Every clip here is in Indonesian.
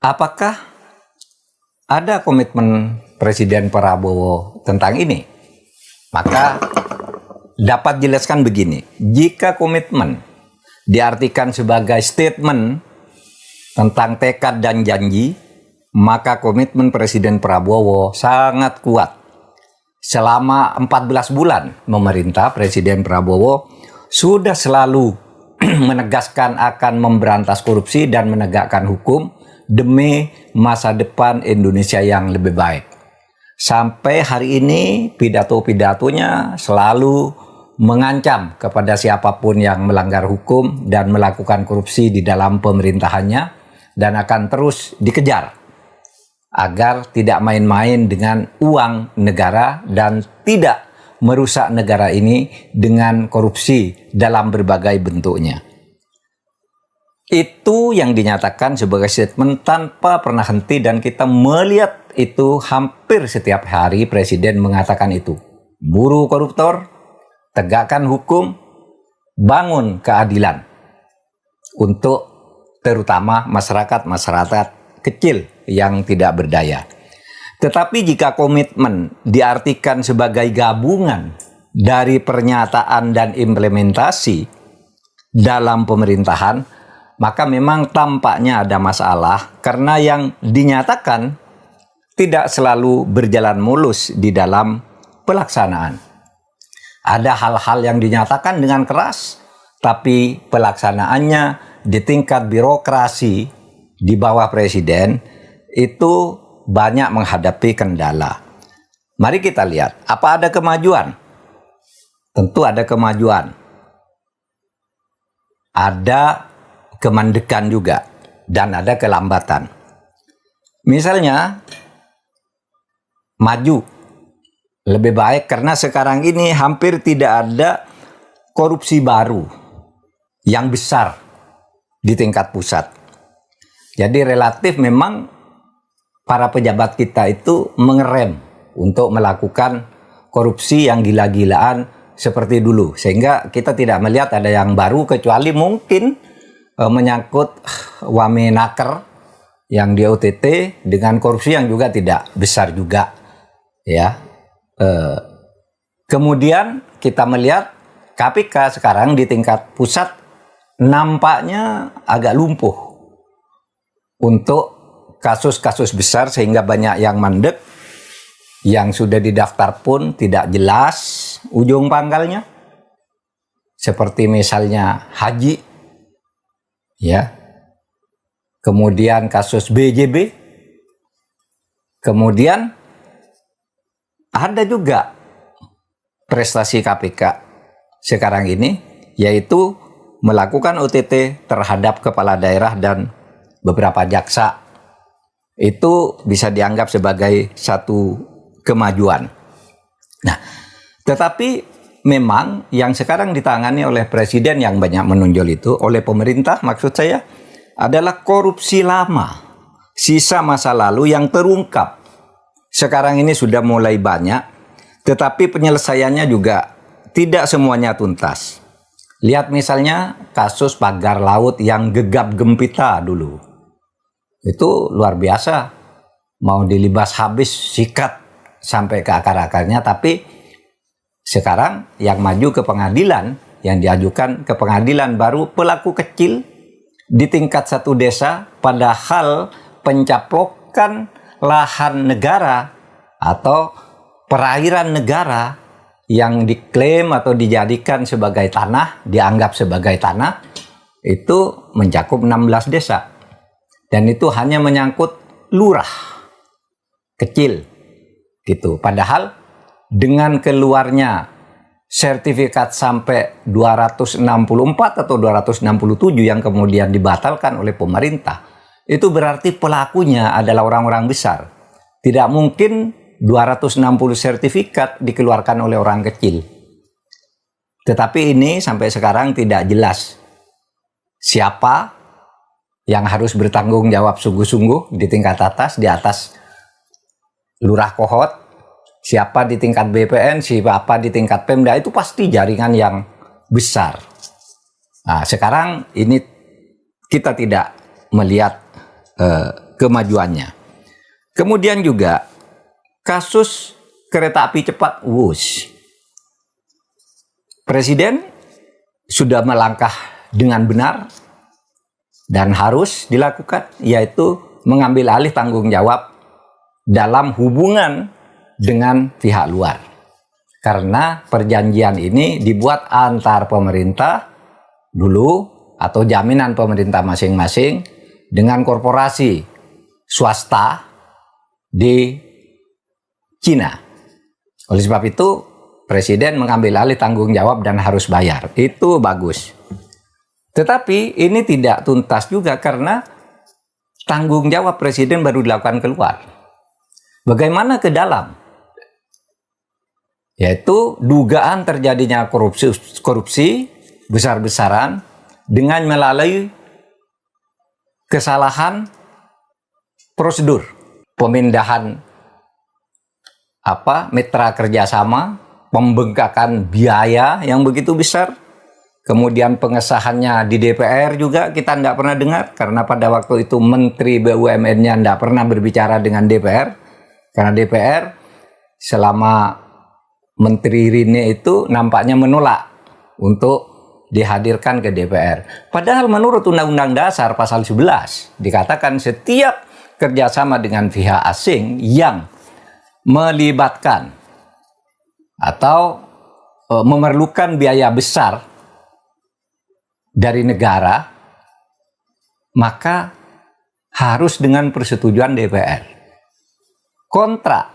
Apakah ada komitmen Presiden Prabowo tentang ini? Maka dapat jelaskan begini, jika komitmen diartikan sebagai statement tentang tekad dan janji, maka komitmen Presiden Prabowo sangat kuat. Selama 14 bulan memerintah, Presiden Prabowo sudah selalu menegaskan akan memberantas korupsi dan menegakkan hukum demi masa depan Indonesia yang lebih baik. Sampai hari ini pidato-pidatonya selalu mengancam kepada siapapun yang melanggar hukum dan melakukan korupsi di dalam pemerintahannya, dan akan terus dikejar agar tidak main-main dengan uang negara dan tidak merusak negara ini dengan korupsi dalam berbagai bentuknya. Itu yang dinyatakan sebagai statement tanpa pernah henti, dan kita melihat itu hampir setiap hari Presiden mengatakan itu. Buru koruptor, tegakkan hukum, bangun keadilan untuk terutama masyarakat kecil yang tidak berdaya. Tetapi jika komitmen diartikan sebagai gabungan dari pernyataan dan implementasi dalam pemerintahan, maka memang tampaknya ada masalah, karena yang dinyatakan tidak selalu berjalan mulus di dalam pelaksanaan. Ada hal-hal yang dinyatakan dengan keras, tapi pelaksanaannya di tingkat birokrasi di bawah Presiden itu banyak menghadapi kendala. Mari kita lihat, apa ada kemajuan? Tentu ada kemajuan. Ada kemandekan juga, dan ada kelambatan. Misalnya, maju lebih baik karena sekarang ini hampir tidak ada korupsi baru yang besar di tingkat pusat. Jadi relatif memang para pejabat kita itu mengerem untuk melakukan korupsi yang gila-gilaan seperti dulu, sehingga kita tidak melihat ada yang baru, kecuali mungkin menyangkut Wamenaker yang di OTT dengan korupsi yang juga tidak besar juga, ya. Kemudian kita melihat KPK sekarang di tingkat pusat nampaknya agak lumpuh untuk kasus-kasus besar, sehingga banyak yang mandek, yang sudah didaftar pun tidak jelas ujung pangkalnya, seperti misalnya haji, ya, kemudian kasus BJB, kemudian ada juga prestasi KPK sekarang ini, yaitu melakukan OTT terhadap kepala daerah dan beberapa jaksa. Itu bisa dianggap sebagai satu kemajuan. Nah, tetapi memang yang sekarang ditangani oleh Presiden yang banyak menonjol itu, oleh pemerintah maksud saya, adalah korupsi lama, sisa masa lalu yang terungkap. Sekarang ini sudah mulai banyak, tetapi penyelesaiannya juga tidak semuanya tuntas. Lihat misalnya kasus pagar laut yang gegap gempita dulu. Itu luar biasa, mau dilibas habis, sikat sampai ke akar-akarnya, tapi sekarang yang maju ke pengadilan, yang diajukan ke pengadilan baru pelaku kecil di tingkat satu desa, padahal pencaplokan lahan negara atau perairan negara yang diklaim atau dijadikan sebagai tanah, dianggap sebagai tanah, itu mencakup 16 desa. Dan itu hanya menyangkut lurah kecil gitu. Padahal dengan keluarnya sertifikat sampai 264 atau 267 yang kemudian dibatalkan oleh pemerintah, itu berarti pelakunya adalah orang-orang besar. Tidak mungkin 260 sertifikat dikeluarkan oleh orang kecil. Tetapi ini sampai sekarang tidak jelas siapa yang harus bertanggung jawab sungguh-sungguh di tingkat atas, di atas lurah kohot, siapa di tingkat BPN, siapa di tingkat Pemda, itu pasti jaringan yang besar. Nah, sekarang ini kita tidak melihat kemajuannya. Kemudian juga kasus kereta api cepat Wush. Presiden sudah melangkah dengan benar dan harus dilakukan, yaitu mengambil alih tanggung jawab dalam hubungan dengan pihak luar. Karena perjanjian ini dibuat antar pemerintah dulu atau jaminan pemerintah masing-masing dengan korporasi swasta di Cina. Oleh sebab itu, Presiden mengambil alih tanggung jawab dan harus bayar. Itu bagus. Tetapi ini tidak tuntas juga karena tanggung jawab Presiden baru dilakukan keluar. Bagaimana ke dalam? Yaitu dugaan terjadinya korupsi besar-besaran dengan melalui kesalahan prosedur pemindahan mitra kerjasama, pembengkakan biaya yang begitu besar, kemudian pengesahannya di DPR juga kita tidak pernah dengar karena pada waktu itu Menteri BUMN-nya tidak pernah berbicara dengan DPR karena DPR selama Menteri Rini itu nampaknya menolak untuk dihadirkan ke DPR. Padahal menurut Undang-Undang Dasar pasal 11 dikatakan setiap kerjasama dengan pihak asing yang melibatkan atau memerlukan biaya besar dari negara, maka harus dengan persetujuan DPR. Kontrak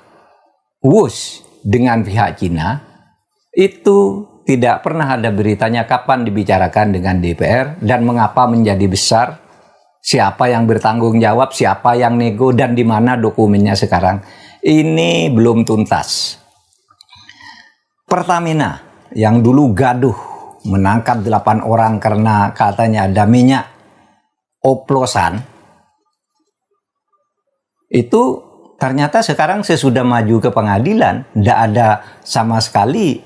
Wush dengan pihak Cina itu tidak pernah ada beritanya kapan dibicarakan dengan DPR dan mengapa menjadi besar, siapa yang bertanggung jawab, siapa yang nego, dan di mana dokumennya sekarang. Ini belum tuntas. Pertamina yang dulu gaduh menangkap 8 orang karena katanya ada minyak oplosan, itu ternyata sekarang sesudah maju ke pengadilan, tidak ada sama sekali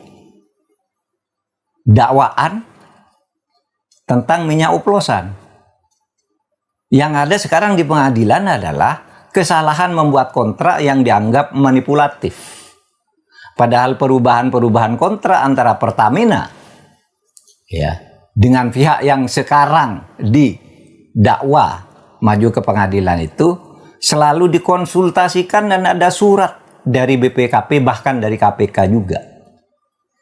dakwaan tentang minyak oplosan. Yang ada sekarang di pengadilan adalah kesalahan membuat kontrak yang dianggap manipulatif. Padahal perubahan-perubahan kontrak antara Pertamina dengan pihak yang sekarang didakwa maju ke pengadilan itu selalu dikonsultasikan dan ada surat dari BPKP bahkan dari KPK juga.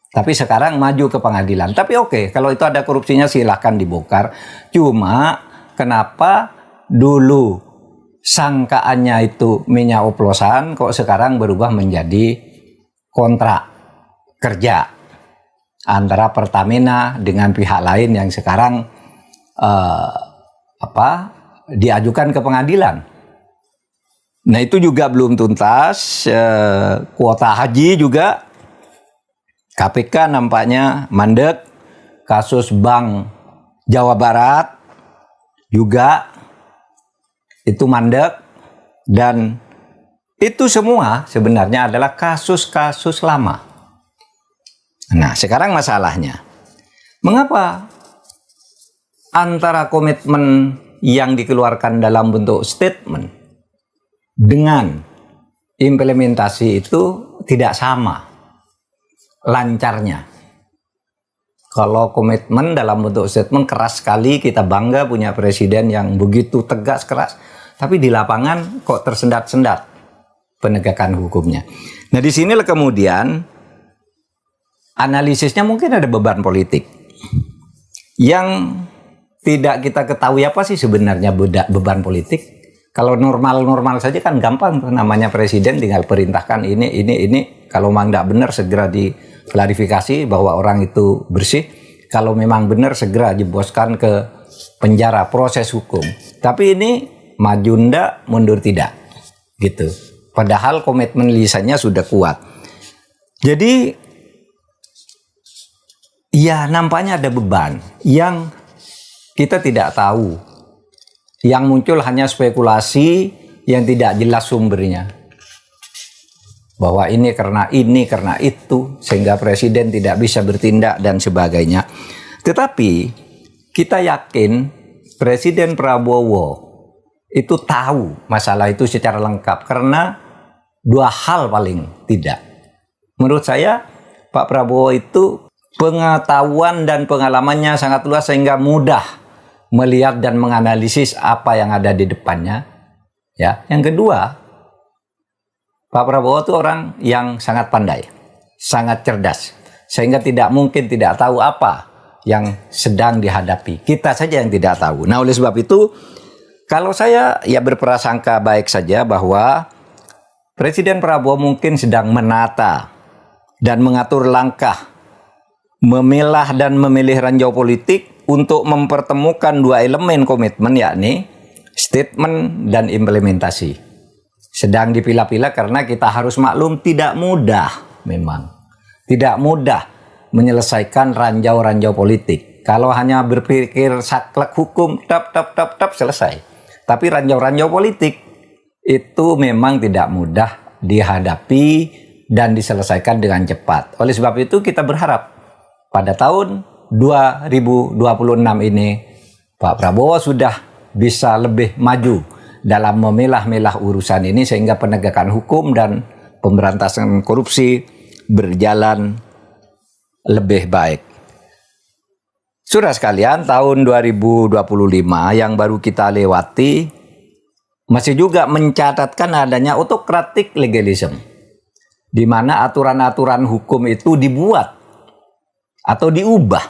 Tapi sekarang maju ke pengadilan. Tapi oke, kalau itu ada korupsinya silahkan dibongkar. Cuma kenapa dulu sangkaannya itu minyak oplosan kok sekarang berubah menjadi kontrak kerja antara Pertamina dengan pihak lain yang sekarang diajukan ke pengadilan. Nah itu juga belum tuntas. Kuota haji juga KPK nampaknya mandek. Kasus Bank Jawa Barat juga itu mandek. Dan itu semua sebenarnya adalah kasus-kasus lama. Nah sekarang masalahnya, mengapa antara komitmen yang dikeluarkan dalam bentuk statement dengan implementasi itu tidak sama lancarnya. Kalau komitmen dalam bentuk statement keras sekali, kita bangga punya presiden yang begitu tegas keras, tapi di lapangan kok tersendat-sendat penegakan hukumnya. Nah di sinilah kemudian analisisnya mungkin ada beban politik yang tidak kita ketahui apa sih sebenarnya beban politik. Kalau normal-normal saja kan gampang, namanya presiden tinggal perintahkan ini. Kalau memang tidak benar segera diklarifikasi bahwa orang itu bersih. Kalau memang benar segera jeboskan ke penjara, proses hukum. Tapi ini maju ndak, mundur tidak. Gitu. Padahal komitmen lisannya sudah kuat. Jadi ya nampaknya ada beban yang kita tidak tahu. Yang muncul hanya spekulasi yang tidak jelas sumbernya. Bahwa ini karena itu, sehingga presiden tidak bisa bertindak dan sebagainya. Tetapi kita yakin Presiden Prabowo itu tahu masalah itu secara lengkap, karena dua hal paling tidak. Menurut saya Pak Prabowo itu pengetahuan dan pengalamannya sangat luas sehingga mudah melihat dan menganalisis apa yang ada di depannya. Ya, yang kedua, Pak Prabowo itu orang yang sangat pandai, sangat cerdas, sehingga tidak mungkin tidak tahu apa yang sedang dihadapi. Kita saja yang tidak tahu. Nah, oleh sebab itu, kalau saya ya berprasangka baik saja bahwa Presiden Prabowo mungkin sedang menata dan mengatur langkah, memilah dan memilih ranjau politik untuk mempertemukan dua elemen komitmen, yakni statement dan implementasi. Sedang dipilah-pilah karena kita harus maklum tidak mudah, memang tidak mudah menyelesaikan ranjau-ranjau politik. Kalau hanya berpikir saklek hukum, tap selesai. Tapi ranjau-ranjau politik itu memang tidak mudah dihadapi dan diselesaikan dengan cepat. Oleh sebab itu kita berharap pada tahun 2026 ini Pak Prabowo sudah bisa lebih maju dalam memilah-milah urusan ini sehingga penegakan hukum dan pemberantasan korupsi berjalan lebih baik. Saudara sekalian, tahun 2025 yang baru kita lewati masih juga mencatatkan adanya autocratic legalism, di mana aturan-aturan hukum itu dibuat atau diubah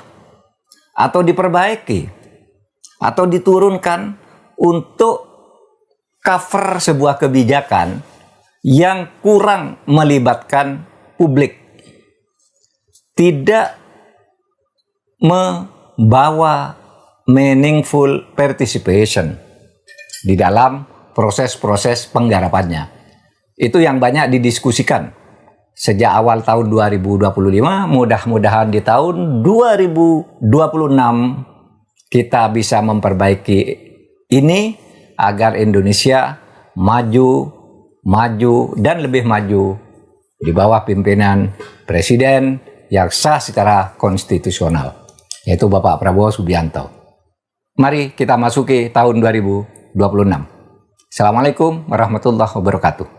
atau diperbaiki atau diturunkan untuk cover sebuah kebijakan yang kurang melibatkan publik, tidak membawa meaningful participation di dalam proses-proses penggarapannya. Itu yang banyak didiskusikan sejak awal tahun 2025. Mudah-mudahan di tahun 2026 kita bisa memperbaiki ini agar Indonesia maju dan lebih maju di bawah pimpinan Presiden yang sah secara konstitusional, yaitu Bapak Prabowo Subianto. Mari kita masuki tahun 2026. Assalamualaikum warahmatullahi wabarakatuh.